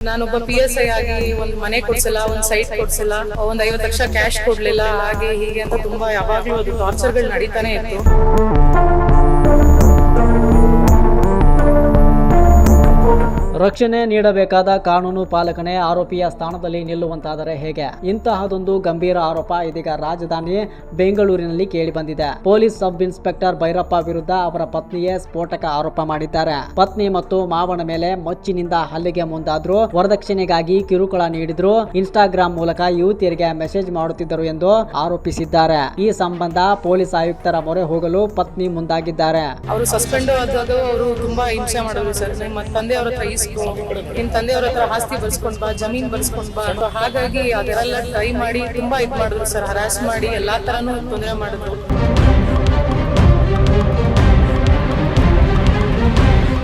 ನಾನೊಬ್ಬ PSI ಆಗಿ ಒಂದು ಮನೆ ಕೊಡ್ಸಿಲ್ಲ, ಒಂದು ಸೈಟ್ ಕೊಡ್ಸಿಲ್ಲ, ಒಂದು 50 ಲಕ್ಷ ಕ್ಯಾಶ್ ಕೊಡ್ಲಿಲ್ಲ, ಹಾಗೆ ಹೀಗೆ ಅಂತ ತುಂಬಾ ಯಾವಾಗ್ಲೂ ಅದು ಟಾರ್ಚರ್ಗಳು ನಡೀತಾನೆ ಇತ್ತು. ರಕ್ಷಣೆ ನೀಡಬೇಕಾದ ಕಾನೂನು ಪಾಲಕನೇ ಆರೋಪಿಯ ಸ್ಥಾನದಲ್ಲಿ ನಿಲ್ಲುವಂತಾದರೆ ಹೇಗೆ? ಇಂತಹದೊಂದು ಗಂಭೀರ ಆರೋಪ ಇದೀಗ ರಾಜಧಾನಿ ಬೆಂಗಳೂರಿನಲ್ಲಿ ಕೇಳಿಬಂದಿದೆ. ಪೊಲೀಸ್ ಸಬ್ ಇನ್ಸ್ಪೆಕ್ಟರ್ ಭೈರಪ್ಪ ವಿರುದ್ಧ ಅವರ ಪತ್ನಿಯೇ ಸ್ಫೋಟಕ ಆರೋಪ ಮಾಡಿದ್ದಾರೆ. ಪತ್ನಿ ಮತ್ತು ಮಾವನ ಮೇಲೆ ಮಚ್ಚಿನಿಂದ ಹಲ್ಲೆಗೆ ಮುಂದಾದ್ರು, ವರದಕ್ಷಿಣೆಗಾಗಿ ಕಿರುಕುಳ ನೀಡಿದ್ರು, ಇನ್ಸ್ಟಾಗ್ರಾಂ ಮೂಲಕ ಯುವತಿಯರಿಗೆ ಮೆಸೇಜ್ ಮಾಡುತ್ತಿದ್ದರು ಎಂದು ಆರೋಪಿಸಿದ್ದಾರೆ. ಈ ಸಂಬಂಧ ಪೊಲೀಸ್ ಆಯುಕ್ತರ ಮೊರೆ ಹೋಗಲು ಪತ್ನಿ ಮುಂದಾಗಿದ್ದಾರೆ. ಅವರು ಸಸ್ಪೆಂಡ್ ಆದಾಗ ಅವರು ತುಂಬಾ ಹಿಂಸೆ ಮಾಡಿದ್ರು ಸರ್. ನಿಮ್ಮ ತಂದೆಯವರ ಹತ್ರ ನಿಮ್ ತಂದೆಯವ್ರ ಹತ್ರ ಆಸ್ತಿ ಬರ್ಸ್ಕೊಂಡ್ ಬಾ, ಜಮೀನ್ ಬರ್ಸ್ಕೊಂಡ್ ಬಾ, ಹಾಗಾಗಿ ಅದೆಲ್ಲ ಟ್ರೈ ಮಾಡಿ ತುಂಬಾ ಇದ್ ಮಾಡಿದ್ರು ಸರ್. ಹರಾಸ್ ಮಾಡಿ ಎಲ್ಲಾ ತರಾನು ತೊಂದರೆ ಮಾಡಿದ್ರು.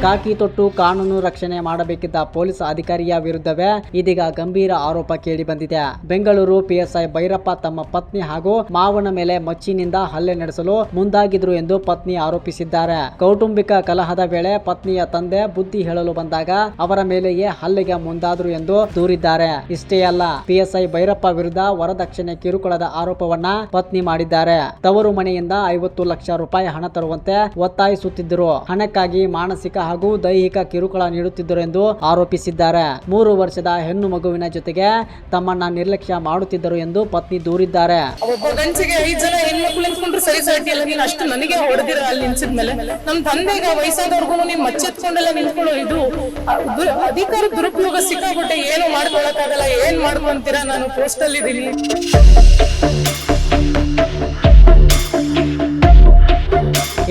ಕಾಕಿ ತೊಟ್ಟು ಕಾನೂನು ರಕ್ಷಣೆ ಮಾಡಬೇಕಿದ್ದ ಪೊಲೀಸ್ ಅಧಿಕಾರಿಯ ವಿರುದ್ಧವೇ ಇದೀಗ ಗಂಭೀರ ಆರೋಪ ಕೇಳಿ ಬಂದಿದೆ. ಬೆಂಗಳೂರು PSI ಭೈರಪ್ಪ ತಮ್ಮ ಪತ್ನಿ ಹಾಗೂ ಮಾವನ ಮೇಲೆ ಮಚ್ಚಿನಿಂದ ಹಲ್ಲೆ ನಡೆಸಲು ಮುಂದಾಗಿದ್ರು ಎಂದು ಪತ್ನಿ ಆರೋಪಿಸಿದ್ದಾರೆ. ಕೌಟುಂಬಿಕ ಕಲಹದ ವೇಳೆ ಪತ್ನಿಯ ತಂದೆ ಬುದ್ಧಿ ಹೇಳಲು ಬಂದಾಗ ಅವರ ಮೇಲೆಯೇ ಹಲ್ಲೆಗೆ ಮುಂದಾದ್ರು ಎಂದು ದೂರಿದ್ದಾರೆ. ಇಷ್ಟೇ ಅಲ್ಲ, PSI ಭೈರಪ್ಪ ವಿರುದ್ಧ ವರದಕ್ಷಿಣೆ ಕಿರುಕುಳದ ಆರೋಪವನ್ನ ಪತ್ನಿ ಮಾಡಿದ್ದಾರೆ. ತವರು ಮನೆಯಿಂದ 50 ಲಕ್ಷ ರೂಪಾಯಿ ಹಣ ತರುವಂತೆ ಒತ್ತಾಯಿಸುತ್ತಿದ್ದರು. ಹಣಕ್ಕಾಗಿ ಮಾನಸಿಕ ಹಾಗೂ ದೈಹಿಕ ಕಿರುಕುಳ ನೀಡುತ್ತಿದ್ದರು ಎಂದು ಆರೋಪಿಸಿದ್ದಾರೆ. 3 ವರ್ಷದ ಹೆಣ್ಣು ಮಗುವಿನ ಜೊತೆಗೆ ತಮ್ಮನ್ನ ನಿರ್ಲಕ್ಷ್ಯ ಮಾಡುತ್ತಿದ್ದರು ಎಂದು ಪತ್ನಿ ದೂರಿದ್ದಾರೆ. ಒಬ್ಬ ಗಂಚಿಗೆ 5 ಜನ ಹೆಣ್ಮಕ್ಳು ನಿಂತ್ಕೊಂಡ್ರು ಸರಿ ಸಾಟಿ ಅಲ್ಲ, ನೀನ್ ಅಷ್ಟು ನನಗೆ ಹೊಡೆದಿರ ಅಲ್ಲಿ ನಿಲ್ಸಿದ್ಮೇಲೆ ನಮ್ ತಂದೆಗ ವಯಸ್ಸಾದವ್ರಿಗೂ ನೀನ್ ಮಚ್ಚೆತ್ಕೊಂಡೆಲ್ಲ ನಿಂತ್ಕೊಳ್ಳೋ ಇದು ಅಧಿಕಾರ ದುರುಪಯೋಗ ಸಿಕ್ಕಾಬಿಟ್ಟೆ. ಏನು ಮಾಡ್ಕೊಳಕ್ಕಾಗಲ್ಲ, ಏನ್ ಮಾಡ್ಕೊಂತೀರಾ, ನಾನು ಪೋಸ್ಟ್ ಅಲ್ಲಿ ಇದೀನಿ.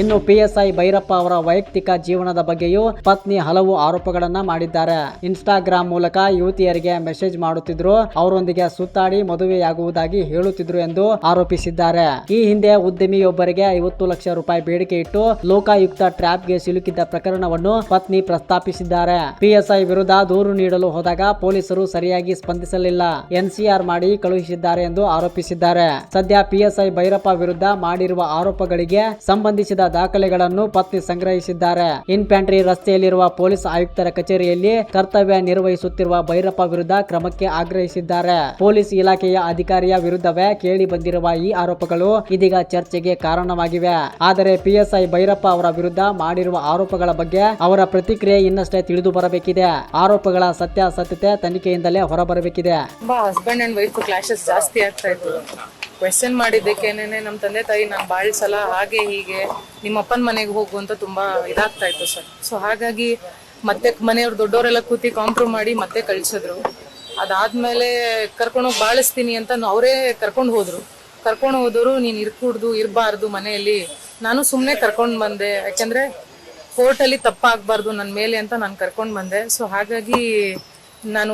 ಇನ್ನು PSI ಭೈರಪ್ಪ ಅವರ ವೈಯಕ್ತಿಕ ಜೀವನದ ಬಗ್ಗೆಯೂ ಪತ್ನಿ ಹಲವು ಆರೋಪಗಳನ್ನ ಮಾಡಿದ್ದಾರೆ. ಇನ್ಸ್ಟಾಗ್ರಾಂ ಮೂಲಕ ಯುವತಿಯರಿಗೆ ಮೆಸೇಜ್ ಮಾಡುತ್ತಿದ್ರು, ಅವರೊಂದಿಗೆ ಸುತ್ತಾಡಿ ಮದುವೆಯಾಗುವುದಾಗಿ ಹೇಳುತ್ತಿದ್ರು ಎಂದು ಆರೋಪಿಸಿದ್ದಾರೆ. ಈ ಹಿಂದೆ ಉದ್ಯಮಿಯೊಬ್ಬರಿಗೆ 50 ಲಕ್ಷ ರೂಪಾಯಿ ಬೇಡಿಕೆ ಇಟ್ಟು ಲೋಕಾಯುಕ್ತ ಟ್ರ್ಯಾಪ್ಗೆ ಸಿಲುಕಿದ್ದ ಪ್ರಕರಣವನ್ನು ಪತ್ನಿ ಪ್ರಸ್ತಾಪಿಸಿದ್ದಾರೆ. PSI ವಿರುದ್ಧ ದೂರು ನೀಡಲು ಹೋದಾಗ ಪೊಲೀಸರು ಸರಿಯಾಗಿ ಸ್ಪಂದಿಸಲಿಲ್ಲ, NCR ಮಾಡಿ ಕಳುಹಿಸಿದ್ದಾರೆ ಎಂದು ಆರೋಪಿಸಿದ್ದಾರೆ. ಸದ್ಯ PSI ಭೈರಪ್ಪ ವಿರುದ್ಧ ಮಾಡಿರುವ ಆರೋಪಗಳಿಗೆ ಸಂಬಂಧಿಸಿದ ದಾಖಲೆಗಳನ್ನು ಪತ್ನಿ ಸಂಗ್ರಹಿಸಿದ್ದಾರೆ. ಇನ್ಫ್ಯಾಂಟ್ರಿ ರಸ್ತೆಯಲ್ಲಿರುವ ಪೊಲೀಸ್ ಆಯುಕ್ತರ ಕಚೇರಿಯಲ್ಲಿ ಕರ್ತವ್ಯ ನಿರ್ವಹಿಸುತ್ತಿರುವ ಭೈರಪ್ಪ ವಿರುದ್ಧ ಕ್ರಮಕ್ಕೆ ಆಗ್ರಹಿಸಿದ್ದಾರೆ. ಪೊಲೀಸ್ ಇಲಾಖೆಯ ಅಧಿಕಾರಿಯ ವಿರುದ್ಧವೇ ಕೇಳಿ ಬಂದಿರುವ ಈ ಆರೋಪಗಳು ಇದೀಗ ಚರ್ಚೆಗೆ ಕಾರಣವಾಗಿವೆ. ಆದರೆ PSI ಭೈರಪ್ಪ ಅವರ ವಿರುದ್ಧ ಮಾಡಿರುವ ಆರೋಪಗಳ ಬಗ್ಗೆ ಅವರ ಪ್ರತಿಕ್ರಿಯೆ ಇನ್ನಷ್ಟೇ ತಿಳಿದು ಬರಬೇಕಿದೆ. ಆರೋಪಗಳ ಸತ್ಯಾಸತ್ಯತೆ ತನಿಖೆಯಿಂದಲೇ ಹೊರಬರಬೇಕಿದೆ. ಹಸ್ಬೆಂಡ್ ಅಂಡ್ ವೈಫ್ ಕ್ಲಾಶಸ್ ಜಾಸ್ತಿ ಆಗ್ತಾ ಇತ್ತು. ಕ್ವೆಶ್ಚನ್ ಮಾಡಿದ್ದಕ್ಕೇನೆ ನಮ್ಮ ತಂದೆ ತಾಯಿ ನಾನು ಭಾಳ ಸಲ ಹಾಗೆ ಹೀಗೆ ನಿಮ್ಮ ಅಪ್ಪನ ಮನೆಗೆ ಹೋಗು ಅಂತ ತುಂಬಾ ಇದಾಗ್ತಾ ಇತ್ತು ಸರ್. ಸೊ ಹಾಗಾಗಿ ಮತ್ತೆ ಮನೆಯವ್ರು ದೊಡ್ಡವರೆಲ್ಲ ಕೂತಿ ಕಾಂಪ್ರಮೈಸ್ ಮಾಡಿ ಮತ್ತೆ ಕಳ್ಸಿದ್ರು. ಅದಾದ್ಮೇಲೆ ಕರ್ಕೊಂಡೋಗಿ ಬಾಳಿಸ್ತೀನಿ ಅಂತ ಅವರೇ ಕರ್ಕೊಂಡು ಹೋದ್ರು. ನೀನ್ ಇರಬಾರ್ದು ಮನೆಯಲ್ಲಿ. ನಾನು ಸುಮ್ಮನೆ ಕರ್ಕೊಂಡು ಬಂದೆ, ಯಾಕಂದ್ರೆ ಕೋರ್ಟಲ್ಲಿ ತಪ್ಪಾಗಬಾರ್ದು ನನ್ನ ಮೇಲೆ ಅಂತ ನಾನು ಕರ್ಕೊಂಡು ಬಂದೆ. ಸೊ ಹಾಗಾಗಿ ನಾನು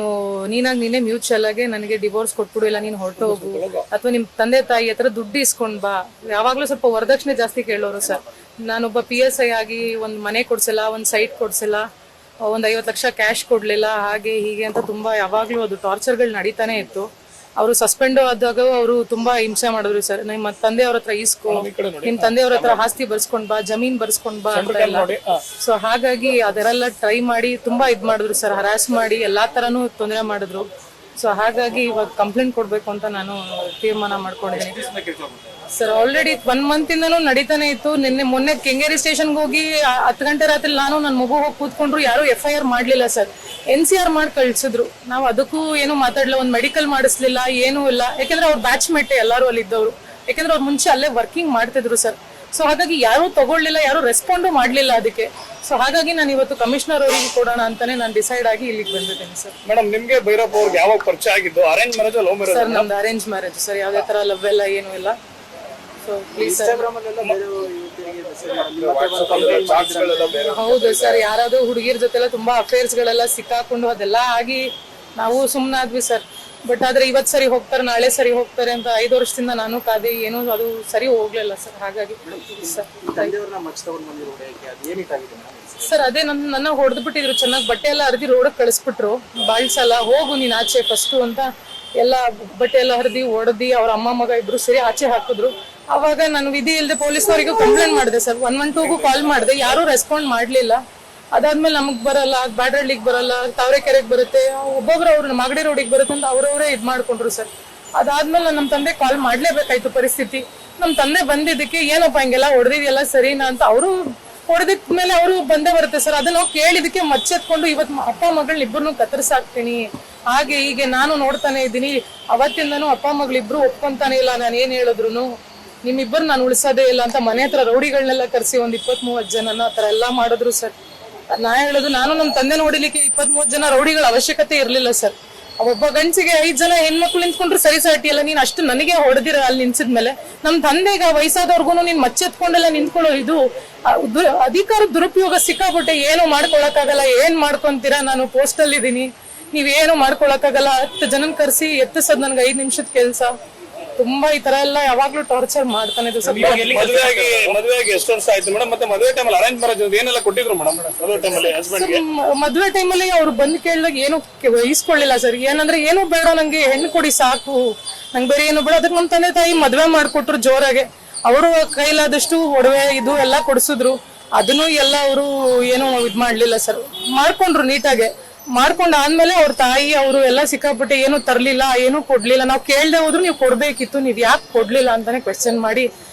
ನೀನೇ ಮ್ಯೂಚುವಲ್ ಆಗಿ ನನಗೆ ಡಿವೋರ್ಸ್ ಕೊಟ್ಬಿಡು, ಇಲ್ಲ ನೀನು ಹೊರಟು ಹೋಗು, ಅಥವಾ ನಿಮ್ ತಂದೆ ತಾಯಿ ಹತ್ರ ದುಡ್ಡು ಇಸ್ಕೊಂಡ್ ಬಾ. ಯಾವಾಗ್ಲೂ ಸ್ವಲ್ಪ ವರದಕ್ಷಿಣೆ ಜಾಸ್ತಿ ಕೇಳೋರು ಸರ್. ನಾನೊಬ್ಬ PSI ಆಗಿ ಒಂದು ಮನೆ ಕೊಡ್ಸಿಲ್ಲ, ಒಂದು ಸೈಟ್ ಕೊಡ್ಸಿಲ್ಲ, ಒಂದು 50 ಲಕ್ಷ ಕ್ಯಾಶ್ ಕೊಡ್ಲಿಲ್ಲ, ಹಾಗೆ ಹೀಗೆ ಅಂತ ತುಂಬಾ ಯಾವಾಗ್ಲೂ ಅದು ಟಾರ್ಚರ್ಗಳು ನಡೀತಾನೆ ಇತ್ತು. ಅವರು ಸಸ್ಪೆಂಡ್ ಆದಾಗ ಅವರು ತುಂಬಾ ಹಿಂಸೆ ಮಾಡಿದ್ರು ಸರ್. ನಿಮ್ಮ ತಂದೆಯವ್ರ ಹತ್ರ ನಿಮ್ ತಂದೆಯವ್ರ ಹತ್ರ ಆಸ್ತಿ ಬರ್ಸ್ಕೊಂಡ್ ಬಾ, ಜಮೀನ್ ಬರ್ಸ್ಕೊಂಡ್ ಬಾ ಅಂತ ಎಲ್ಲ. ಸೊ ಹಾಗಾಗಿ ಅದೆಲ್ಲ ಟ್ರೈ ಮಾಡಿ ತುಂಬಾ ಇದ್ ಮಾಡಿದ್ರು ಸರ್. ಹರಾಸ್ ಮಾಡಿ ಎಲ್ಲಾ ತರಾನು ತೊಂದರೆ ಮಾಡಿದ್ರು. ಸೊ ಹಾಗಾಗಿ ಇವಾಗ ಕಂಪ್ಲೇಂಟ್ ಕೊಡ್ಬೇಕು ಅಂತ ನಾನು ತೀರ್ಮಾನ ಮಾಡ್ಕೊಂಡಿದ್ದೀನಿ ಸರ್. ಆಲ್ರೆಡಿ 1 ಮಂತ್ ಇಂದನೂ ನಡೀತಾನೆ ಇತ್ತು. ಮೊನ್ನೆ ಕೆಂಗೇರಿ ಸ್ಟೇಷನ್ಗೆ ಹೋಗಿ 10 ಗಂಟೆ ರಾತ್ರಿ ನಾನು ನನ್ನ ಮಗು ಹೋಗಿ ಕೂತ್ಕೊಂಡ್ರು, ಯಾರು FIR ಮಾಡ್ಲಿಲ್ಲ ಸರ್. NCR ಮಾಡಿ ಕಳ್ಸಿದ್ರು. ನಾವು ಅದಕ್ಕೂ ಏನು ಮಾತಾಡ್ಲಿಲ್ಲ, ಒಂದು ಮೆಡಿಕಲ್ ಮಾಡಿಸ್ಲಿಲ್ಲ, ಏನೂ ಇಲ್ಲ. ಯಾಕಂದ್ರೆ ಅವ್ರ ಬ್ಯಾಚ್ ಮೇಟೆ ಎಲ್ಲರೂ ಅಲ್ಲಿ ಇದ್ದವ್ರು, ಯಾಕಂದ್ರೆ ಅವ್ರು ಮುಂಚೆ ಅಲ್ಲೇ ವರ್ಕಿಂಗ್ ಮಾಡ್ತಿದ್ರು ಸರ್. ಸೊ ಹಾಗಾಗಿ ಯಾರು ತಗೊಳ್ಳಿಲ್ಲ, ಯಾರು ರೆಸ್ಪಾಂಡು ಮಾಡ್ಲಿಲ್ಲ ಅದಕ್ಕೆ. ಸೊ ಹಾಗಾಗಿ ನಾನು ಇವತ್ತು ಕಮಿಷನರ್ ಅವರಿಗೆ ಕೊಡೋಣ ಅಂತಾನೆ ನಾನು ಡಿಸೈಡ್ ಆಗಿ ಇಲ್ಲಿಗೆ ಬಂದಿದ್ದೀನಿ ಸರ್. ಮೇಡಮ್, ನಿಮ್ಗೆ ಭೈರಪ್ಪ ಅವ್ರಿಗೆ ಯಾವಾಗ ಪರಿಚಯ ಆಗಿದ್ದು? Arrange marriage love marriage? Sir ನಮ್ದು ಅರೇಂಜ್ ಮ್ಯಾರೇಜ್ ಸರ್. ಯಾವುದೇ ತರ ಲವ್ ಎಲ್ಲ ಏನೂ ಇಲ್ಲ. So please sir. ಹೌದು ಸರ್, ಯಾರಾದ್ರೂ ಹುಡುಗಿರ್ ಜೊತೆಲ್ಲ ತುಂಬಾ ಅಫೇರ್ಸ್ ಗಳೆಲ್ಲ ಸಿಕ್ಕಾಕೊಂಡು ಅದೆಲ್ಲ ಆಗಿ ನಾವು ಸುಮ್ಮನಾದ್ವಿ ಸರ್. ಬಟ್ ಆದ್ರೆ ಇವತ್ತು ಸರಿ ಹೋಗ್ತಾರೆ, ನಾಳೆ ಸರಿ ಹೋಗ್ತಾರೆ ಅಂತ 5 ವರ್ಷದಿಂದ ನಾನು ಕಾದೆ, ಏನು ಅದು ಸರಿ ಹೋಗ್ಲಿಲ್ಲ ಸರ್. ಹಾಗಾಗಿ ಸರ್ ಅದೇ ನನ್ನ ಹೊಡೆದ್ಬಿಟ್ಟಿದ್ರು ಚೆನ್ನಾಗಿ. ಬಟ್ಟೆ ಎಲ್ಲ ಹರಿದಿ ರೋಡಕ್ಕೆ ಕಳಿಸ್ಬಿಟ್ರು. ಬಾಳ್ ಸಲ ಹೋಗು ನೀನ್ ಆಚೆ ಫಸ್ಟ್ ಅಂತ ಎಲ್ಲ ಬಟ್ಟೆ ಎಲ್ಲ ಹರಿದಿ ಹೊಡೆದಿ ಅವ್ರ ಅಮ್ಮ ಮಗ ಇಬ್ರು ಸೇರಿ ಆಚೆ ಹಾಕಿದ್ರು. ಅವಾಗ ನಾನು ವಿಧಿ ಇಲ್ಲದೆ ಪೊಲೀಸ್ನವರಿಗೂ ಕಂಪ್ಲೇಂಟ್ ಮಾಡಿದೆ ಸರ್. 112ಗೂ ಕಾಲ್ ಮಾಡಿದೆ, ಯಾರು ರೆಸ್ಪಾಂಡ್ ಮಾಡ್ಲಿಲ್ಲ. ಅದಾದ್ಮೇಲೆ ನಮಗ್ ಬರಲ್ಲ, ಬಾಡಹಳ್ಳಿಗೆ ಬರಲ್ಲ, ತಾವರೆಕೆರೆಗೆ ಬರುತ್ತೆ, ಒಬ್ಬೊಬ್ರು ಅವ್ರು ಮಾಗಡಿ ರೋಡಿಗೆ ಬರುತ್ತೆ ಅಂತ ಅವ್ರವರೇ ಇದ್ ಮಾಡ್ಕೊಂಡ್ರು ಸರ್. ಅದಾದ್ಮೇಲೆ ನಮ್ಮ ತಂದೆ ಕಾಲ್ ಮಾಡ್ಲೇಬೇಕಾಯ್ತು ಪರಿಸ್ಥಿತಿ. ನಮ್ ತಂದೆ ಬಂದಿದ್ದಕ್ಕೆ ಏನಪ್ಪ ಹಿಂಗೆಲ್ಲ ಹೊಡೆದಿದೆಯಲ್ಲ ಸರಿನಾ ಅಂತ ಅವರು ಹೊಡೆದಿದ್ಮೇಲೆ ಅವರು ಬಂದೇ ಬರುತ್ತೆ ಸರ್. ಅದನ್ನ ನಾವು ಕೇಳಿದಕ್ಕೆ ಮಚ್ಚೆತ್ಕೊಂಡು ಇವತ್ತು ಅಪ್ಪ ಮಗಳನ್ನ ಇಬ್ಬರನ್ನು ಕತ್ತರಿಸಾಕ್ತೀನಿ ಹಾಗೆ ಹೀಗೆ ನಾನು ನೋಡ್ತಾನೆ ಇದ್ದೀನಿ. ಅವತ್ತಿಂದನೂ ಅಪ್ಪ ಮಗಳಿಬ್ರು ಒಪ್ಕೊಂತಾನೆ ಇಲ್ಲ, ನಾನು ಏನ್ ಹೇಳಿದ್ರು ನಿಮ್ಮಿಬ್ಬರು ನಾನು ಉಳಿಸೋದೇ ಇಲ್ಲ ಅಂತ ಮನೆ ಹತ್ರ ರೌಡಿಗಳನ್ನೆಲ್ಲ ಕರ್ಸಿ ಒಂದ್ 20-30 ಜನನ ಆತರ ಎಲ್ಲಾ ಮಾಡಿದ್ರು ಸರ್. ನಾ ಹೇಳೋದು, ನಾನು ನಮ್ ತಂದೆ ನೋಡಿಲಿಕ್ಕೆ 20-30 ಜನ ರೌಡಿಗಳ ಅವಶ್ಯಕತೆ ಇರ್ಲಿಲ್ಲ ಸರ್. ಒಬ್ಬ ಗಂಡ್ಸಿಗೆ 5 ಜನ ಹೆಣ್ಮಕ್ಳು ನಿಂತ್ಕೊಂಡ್ರು ಸರಿ ಸಾಟಿ ಅಲ್ಲ. ನೀನ್ ಅಷ್ಟು ನನಗೆ ಹೊಡೆದಿರ ಅಲ್ಲಿ ನಿಲ್ಸಿದ್ಮೇಲೆ ನಮ್ ತಂದೆಗ ವಯಸ್ಸಾದವ್ರಿಗೂ ನೀನ್ ಮಚ್ಚೆತ್ಕೊಂಡೆಲ್ಲ ನಿಂತ್ಕೊಳ್ಳೋ ಇದು ಅಧಿಕಾರ ದುರುಪಯೋಗ ಸಿಕ್ಕಾಬಿಟ್ಟೆ. ಏನು ಮಾಡ್ಕೊಳಕ್ಕಾಗಲ್ಲ, ಏನ್ ಮಾಡ್ಕೊಂತೀರಾ, ನಾನು ಪೋಸ್ಟಲ್ ಇದೀನಿ, ನೀವೇನು ಮಾಡ್ಕೊಳಕ್ಕಾಗಲ್ಲ. 10 ಜನನ್ ಕರ್ಸಿ ಎತ್ತಿಸೋದ್ ನನ್ಗೆ 5 ನಿಮಿಷದ ಕೆಲ್ಸ. ತುಂಬಾ ಈ ತರ ಎಲ್ಲ ಯಾವಾಗ್ಲೂ ಟಾರ್ಚರ್ ಮಾಡ್ತಾನೆ ಇದೆ ಸರ್. ಮದುವೆಯಾಗಿ ಎಷ್ಟು ವರ್ಷ ಆಯ್ತು ಮೇಡಮ್? ಮತ್ತೆ ಮದುವೆ ಟೈಮಲ್ಲಿ ಅರೇಂಜ್ ಮ್ಯಾರೇಜ್ ಏನೆಲ್ಲ ಕೊಟ್ಟಿದ್ರು ಮೇಡಮ್ ಮದುವೆ ಟೈಮಲ್ಲಿ ಹಸ್ಬೆಂಡ್ಗೆ? ಮದುವೆ ಟೈಮಲ್ಲಿ ಅವ್ರು ಬಂದು ಕೇಳಿದಾಗ ಏನು ಇಸ್ಕೊಳ್ಳಿಲ್ಲ ಸರ್. ಏನಂದ್ರೆ ಏನು ಬೇಡ, ನಂಗೆ ಹೆಣ್ಣು ಕೊಡಿ ಸಾಕು, ನಂಗೆ ಬೇರೆ ಏನು ಬೇಡ. ಅದಕ್ಕೆ ನಮ್ ತಂದೆ ತಾಯಿ ಮದ್ವೆ ಮಾಡ್ಕೊಟ್ರು ಜೋರಾಗೆ. ಅವರು ಕೈಲಾದಷ್ಟು ಒಡವೆ ಇದು ಎಲ್ಲಾ ಕೊಡ್ಸಿದ್ರು. ಅದನ್ನು ಎಲ್ಲ ಅವರು ಏನು ಇದ್ ಮಾಡ್ಲಿಲ್ಲ ಸರ್. ಮಾಡ್ಕೊಂಡ್ರು ನೀಟಾಗೆ. ಮಾಡ್ಕೊಂಡ್ ಆದ್ಮೇಲೆ ಅವ್ರ ತಾಯಿ ಅವರು ಎಲ್ಲ ಸಿಕ್ಕಾಪಟ್ಟೆ ಏನು ತರ್ಲಿಲ್ಲ, ಏನು ಕೊಡ್ಲಿಲ್ಲ. ನಾವು ಕೇಳ್ದೆ ಹೋದ್ರು ನೀವು ಕೊಡ್ಬೇಕಿತ್ತು, ನೀವ್ ಯಾಕೆ ಕೊಡ್ಲಿಲ್ಲ ಅಂತಾನೆ ಕ್ವೆಶ್ಚನ್ ಮಾಡಿ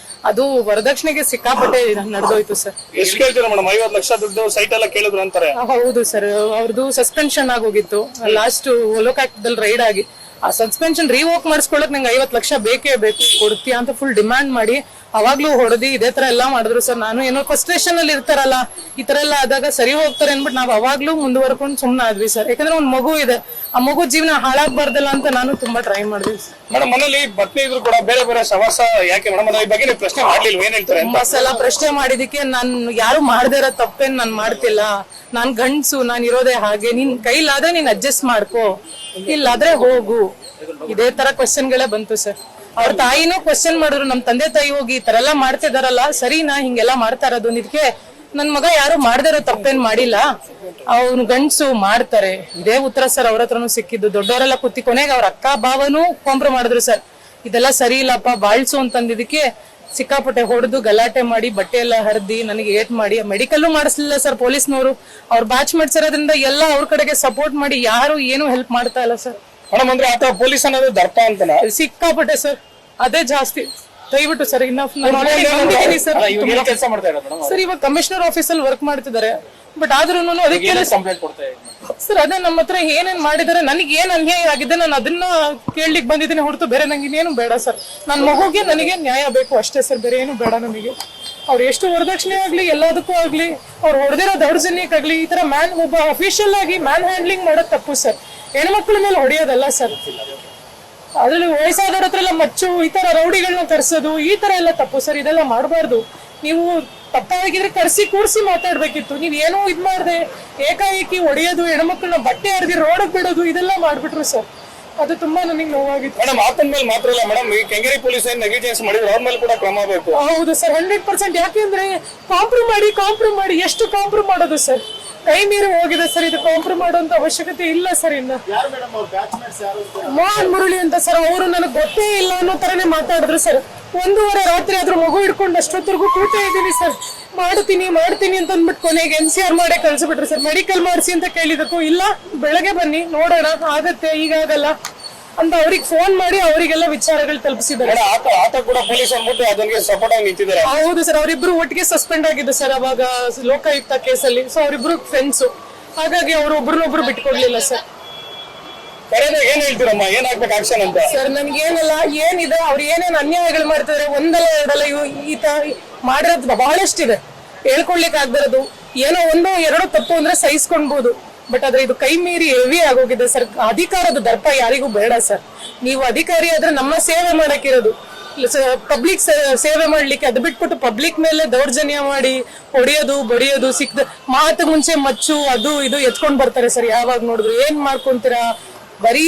ಅದು ವರದಕ್ಷಿಣೆಗೆ ಸಿಕ್ಕಾಪಟ್ಟೆ ನಡೆದೋಯ್ತು ಸರ್. ಎಷ್ಟು ಕೇಳ್ತೀರಾ ಮೇಡಮ್? 50 ಲಕ್ಷ ದುಡ್ಡು ಸೈಟ್ ಎಲ್ಲ ಕೇಳಿದ್ರು ಅಂತಾರೆ. ಹೌದು ಸರ್, ಅವ್ರದ್ದು ಸಸ್ಪೆನ್ಷನ್ ಆಗೋಗಿತ್ತು ಲಾಸ್ಟ್ ಲೋಕಾಯುಕ್ತದಲ್ಲಿ ರೈಡ್ ಆಗಿ. ಆ ಸಸ್ಪೆನ್ಷನ್ ರಿವೋಕ್ ಮಾಡಿಸ್ಕೊಳಕ್ ನಂಗೆ 50 ಲಕ್ಷ ಬೇಕೇ ಬೇಕು, ಕೊಡ್ತೀಯಾ ಅಂತ ಫುಲ್ ಡಿಮ್ಯಾಂಡ್ ಮಾಡಿ ಅವಾಗ್ಲೂ ಹೊಡೆದಿ ಇದೇ ತರ ಎಲ್ಲಾ ಮಾಡಿದ್ರು ಸರ್. ನಾನು ಏನೋ ಫ್ರಸ್ಟ್ರೇಷನ್ ಅಲ್ಲಿ ಇರ್ತಾರಲ್ಲ, ಈ ತರ ಎಲ್ಲ ಆದಾಗ ಸರಿ ಹೋಗ್ತಾರೆ ಅನ್ಬಿಟ್ಟು ನಾವ್ ಅವಾಗ್ಲೂ ಮುಂದುವರ್ಕೊಂಡು ಸುಮ್ನೆ ಆದ್ವಿ ಸರ್. ಯಾಕಂದ್ರೆ ಒಂದ್ ಮಗು ಇದೆ, ಆ ಮಗು ಜೀವನ ಹಾಳಾಗ್ಬಾರ್ದಲ್ಲ ಅಂತ ನಾನು ತುಂಬಾ ಟ್ರೈ ಮಾಡಿದ್ವಿ ಸರ್. ಮೇಡಮ್ ಮನೇಲಿ ಪತ್ನಿ ಇದ್ರು ಕೂಡ ಬೇರೆ ಬೇರೆ ಸವಾಸ ಯಾಕೆ ಮೇಡಮ್? ಈ ಬಗ್ಗೆ ನೀವು ಪ್ರಶ್ನೆ ಮಾಡ್ಲಿಲ್ವ? ಏನ್ ಹೇಳ್ತಾರೆ? ತುಂಬಾ ಸಲ ಪ್ರಶ್ನೆ ಮಾಡಿದಕ್ಕೆ ನಾನು ಯಾರು ಮಾಡದೇ ಇರೋ ತಪ್ಪೇನ್ ನಾನ್ ಮಾಡ್ತಿಲ್ಲ, ನಾನ್ ಗಂಡ್ಸು, ನಾನ್ ಇರೋದೇ ಹಾಗೆ, ನಿನ್ ಕೈಲಾದ್ರೆ ನೀನ್ ಅಡ್ಜಸ್ಟ್ ಮಾಡ್ಕೋ, ಇಲ್ಲಾದ್ರೆ ಹೋಗು, ಇದೇ ತರ ಕ್ವಶನ್ಗಳೇ ಬಂತು ಸರ್. ಅವ್ರ ತಾಯಿನೂ ಕ್ವಶನ್ ಮಾಡಿದ್ರು, ನಮ್ ತಂದೆ ತಾಯಿ ಹೋಗಿ ಈ ತರ ಎಲ್ಲಾ ಮಾಡ್ತಿದಾರಲ್ಲ ಸರಿನಾ ಹಿಂಗೆಲ್ಲಾ ಮಾಡ್ತಾ ಇರೋದು? ಇದಕ್ಕೆ ನನ್ ಮಗ ಯಾರು ಮಾಡದೇ ಇರೋ ತಪ್ಪೇನ್ ಮಾಡಿಲ್ಲ, ಅವ್ನು ಗಂಡ್ಸು ಮಾಡ್ತಾರೆ, ಇದೇ ಉತ್ತರ ಸರ್ ಅವ್ರ ಹತ್ರನೂ ಸಿಕ್ಕಿದ್ದು. ದೊಡ್ಡವರೆಲ್ಲ ಕುತ್ತಿ ಕೊನೆಗೆ ಅವ್ರ ಅಕ್ಕ ಭಾವನೂ ಕಾಂಪ್ರಮೈಸ್ ಮಾಡಿದ್ರು ಸರ್. ಇದೆಲ್ಲ ಸರಿ ಇಲ್ಲಪ್ಪ ಬಾಳ್ಸು ಅಂತಂದಿದ್ದಕ್ಕೆ ಸಿಕ್ಕಾಪಟ್ಟೆ ಹೊಡೆದು ಗಲಾಟೆ ಮಾಡಿ ಬಟ್ಟೆ ಎಲ್ಲ ಹರಿದಿ ನನಗೆ ಏಟ್ ಮಾಡಿ ಮೆಡಿಕಲ್ಲು ಮಾಡಿಸ್ಲಿಲ್ಲ ಸರ್ ಪೊಲೀಸ್ನವರು. ಅವ್ರು ಬ್ಯಾಚ್ ಮಾಡ್ಸಿರೋದ್ರಿಂದ ಎಲ್ಲ ಅವ್ರ ಕಡೆಗೆ ಸಪೋರ್ಟ್ ಮಾಡಿ ಯಾರು ಏನು ಹೆಲ್ಪ್ ಮಾಡ್ತಾ ಇಲ್ಲ ಸರ್. ಮೇಡಮ್ ಅಂದ್ರೆ ಆತ ಪೊಲೀಸ್ ಅನ್ನೋದು ದರ್ಪ ಅಂತಲ್ಲ? ಸಿಕ್ಕಾಪಟ್ಟೆ ಸರ್, ಅದೇ ಜಾಸ್ತಿ. ದಯವಿಟ್ಟು ಸರ್ ಕೆಲಸ ಮಾಡ್ತಾ ಇರೋದು ಸರ್, ಇವಾಗ ಕಮಿಷನರ್ ಆಫೀಸಲ್ಲಿ ವರ್ಕ್ ಮಾಡ್ತಿದ್ದಾರೆ. ಬಟ್ ಆದ್ರೂ ಅದಕ್ಕೆ ಕಂಪ್ಲೇಂಟ್ ಕೊಡ್ತಾ ಸರ್ ಅದೇ ನಮ್ಮ ಹತ್ರ ಏನೇನ್ ಮಾಡಿದಾರೆ, ನನಗೆ ಏನ್ ಅನ್ಯಾಯ ಆಗಿದೆ ನಾನು ಅದನ್ನ ಕೇಳಲಿಕ್ಕೆ ಬಂದಿದ್ದೀನಿ ಹೊರತು ಬೇರೆ ನಂಗೆ ಇನ್ನೇನು ಬೇಡ ಸರ್. ನನ್ನ ಮಗುಗೆ ನನಗೆ ನ್ಯಾಯ ಬೇಕು ಅಷ್ಟೇ ಸರ್, ಬೇರೆ ಏನು ಬೇಡ ನನಗೆ. ಅವ್ರು ಎಷ್ಟು ವರದಕ್ಷಿಣೆ ಆಗ್ಲಿ ಎಲ್ಲದಕ್ಕೂ ಆಗ್ಲಿ, ಅವ್ರು ಹೊಡೆದಿರೋ ದೌರ್ಜನ್ಯಕ್ಕಾಗ್ಲಿ, ಈ ತರ ಒಬ್ಬ ಅಫಿಷಿಯಲ್ ಆಗಿ ಮ್ಯಾನ್ ಹ್ಯಾಂಡ್ಲಿಂಗ್ ಮಾಡೋದು ತಪ್ಪು ಸರ್. ಹೆಣ್ಮಕ್ಳ ಮೇಲೆ ಹೊಡೆಯೋದಲ್ಲ ಸರ್. ಅದ್ರಲ್ಲಿ ವಯಸ್ಸಾದವ್ರ ಹತ್ರ ಎಲ್ಲ ಮಚ್ಚು, ಈ ತರ ರೌಡಿಗಳನ್ನ ಕರ್ಸೋದು, ಈ ತರ ಎಲ್ಲ ತಪ್ಪು ಸರ್. ಇದೆಲ್ಲ ಮಾಡಬಾರ್ದು. ನೀವು ತಪ್ಪಾಗಿದ್ರೆ ಕರ್ಸಿ ಕೂರ್ಸಿ ಮಾತಾಡ್ಬೇಕಿತ್ತು. ನೀವ್ ಏನೋ ಇದ್ ಮಾಡ್ದೆ ಏಕಾಏಕಿ ಹೊಡೆಯೋದು, ಹೆಣ್ಮಕ್ಳನ್ನ ಬಟ್ಟೆ ಹರಿದಿ ರೋಡಕ್ ಬಿಡೋದು, ಇದೆಲ್ಲ ಮಾಡ್ಬಿಟ್ರು ಸರ್. ಅದು ತುಂಬಾ ನನಗೆ ನೋವಾಗಿತ್ತು ಮೇಡಮ್. ಆತನ ಮೇಲೆ ಮಾತ್ರ ಅಲ್ಲ ಮೇಡಮ್, ಈ ಕೆಂಗೇರಿ ಪೊಲೀಸ್ ಏನ್ ನೆಗ್ಲಿಜೆನ್ಸ್ ಮಾಡಿದ್ರು ಅವ್ರ ಮೇಲೆ ಕೂಡ ಕ್ರಮ ಬೇಕು. ಹೌದು ಸರ್, 100%. ಯಾಕೆಂದ್ರೆ ಕಾಂಪ್ರಮೈಸ್ ಮಾಡಿ ಎಷ್ಟು ಕಾಂಪ್ರಮೈಸ್ ಮಾಡೋದು ಸರ್? ಕೈ ಮೀರಿ ಹೋಗಿದೆ ಸರ್. ಇದು ಕಾಂಪ್ರಮೈಸ್ ಮಾಡುವಂತ ಅವಶ್ಯಕತೆ ಇಲ್ಲ ಸರ್. ಇನ್ನ ಮೋಹನ್ ಮುರಳಿ ಅಂತ ಸರ್, ಅವರು ನನಗೆ ಗೊತ್ತೇ ಇಲ್ಲ ಅನ್ನೋ ತರನೇ ಮಾತಾಡಿದ್ರು ಸರ್. 1:30 ರಾತ್ರಿ ಆದ್ರೂ ಮಗು ಹಿಡ್ಕೊಂಡು ಅಷ್ಟೊತ್ತರ್ಗು ಕೂತಾ ಇದ್ದೀನಿ ಸರ್. ಮಾಡ್ತೀನಿ ಅಂತ ಅಂದ್ಬಿಟ್ಟು ಕೊನೆಗೆ NCR ಮಾಡೇ ಕಳ್ಸಿಬಿಟ್ರು ಸರ್. ಮೆಡಿಕಲ್ ಮಾಡಿಸಿ ಅಂತ ಕೇಳಿದಕ್ಕೂ ಇಲ್ಲ, ಬೆಳಗ್ಗೆ ಬನ್ನಿ ನೋಡೋಣ ಆಗತ್ತೆ, ಈಗಾಗಲ್ಲ ಅಂತ ಅವ್ರಿಗೆ ಫೋನ್ ಮಾಡಿ ಅವರಿಗೆಲ್ಲ ವಿಚಾರಗಳು ತಲುಪಿಸಿದ್ದಾರೆ. ಆತ ಕೂಡ ಪೊಲೀಸ್ ಅಂದ್ಬಿಟ್ಟು ಅದಕ್ಕೆ ಸಪೋರ್ಟ್ ಆಗಿ ನಿಂತಿದ್ದಾರೆ. ಹೌದು ಸರ್, ಅವರಿಬ್ರು ಒಟ್ಟಿಗೆ ಸಸ್ಪೆಂಡ್ ಆಗಿದ್ದು ಸರ್ ಅವಾಗ ಲೋಕಾಯುಕ್ತ ಕೇಸಲ್ಲಿ. ಸೊ ಅವರಿಬ್ರು ಫ್ರೆಂಡ್ಸ್, ಹಾಗಾಗಿ ಅವರು ಒಬ್ರನ್ನೊಬ್ರು ಬಿಟ್ಕೊಡ್ಲಿಲ್ಲ ಸರ್. ಏನ್ ಹೇಳ್ತೀರಮ್ಮ, ಏನಾಗ್ಬೇಕು ಆಕ್ಷನ್ ಅಂತ? ಸರ್ ನನ್ಗೇನಲ್ಲ, ಏನಿದೆ ಅವ್ರು ಏನೇನ್ ಅನ್ಯಾಯಗಳು ಮಾಡ್ತಿದಾರೆ, ಒಂದಲ್ಲ ಎರಡಲ್ಲ, ಈತ ಮಾಡಿರೋದು ಬಹಳಷ್ಟಿದೆ, ಹೇಳ್ಕೊಳ್ಲಿಕ್ಕೆ ಆಗ್ದಿರೋದು. ಏನೋ 1-2 ತಪ್ಪು ಅಂದ್ರೆ ಸಹಿಸ್ಕೊಳ್ಬಹುದು, ಬಟ್ ಆದ್ರೆ ಇದು ಕೈ ಮೀರಿ ಹೆವಿ ಆಗೋಗಿದೆ ಸರ್. ಅಧಿಕಾರದ ದರ್ಪ ಯಾರಿಗೂ ಬೇಡ ಸರ್. ನೀವು ಅಧಿಕಾರಿ ಆದ್ರೆ ನಮ್ಮ ಸೇವೆ ಮಾಡಕ್ಕಿರೋದು, ಪಬ್ಲಿಕ್ ಸೇವೆ ಮಾಡ್ಲಿಕ್ಕೆ. ಅದು ಬಿಟ್ಬಿಟ್ಟು ಪಬ್ಲಿಕ್ ಮೇಲೆ ದೌರ್ಜನ್ಯ ಮಾಡಿ ಹೊಡೆಯೋದು ಬಡಿಯೋದು, ಸಿಕ್ದ ಮಾತು ಮುಂಚೆ ಮಚ್ಚು ಅದು ಇದು ಎತ್ಕೊಂಡ್ ಬರ್ತಾರೆ ಸರ್. ಯಾವಾಗ ನೋಡಿದ್ರು ಏನ್ ಮಾಡ್ಕೊಂತೀರಾ, ಬರೀ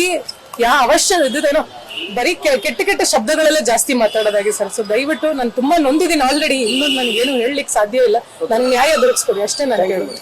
ಅವಶ್ಯ ಇದೇನೋ ಬರೀ ಕೆಟ್ಟ ಶಬ್ದಗಳೆಲ್ಲ ಜಾಸ್ತಿ ಮಾತಾಡೋದಾಗಿ ಸರ್. ಸೊ ದಯವಿಟ್ಟು ನಾನು ತುಂಬಾ ನೊಂದಿದ್ದೀನಿ ಆಲ್ರೆಡಿ. ಇನ್ನೊಂದು ನನ್ಗೇನು ಹೇಳಲಿಕ್ಕೆ ಸಾಧ್ಯ ಇಲ್ಲ. ನನ್ ನ್ಯಾಯ ದೊರಕಿಸ್ಕೊಡಿ ಅಷ್ಟೇ ನಾನು ಹೇಳೋದು.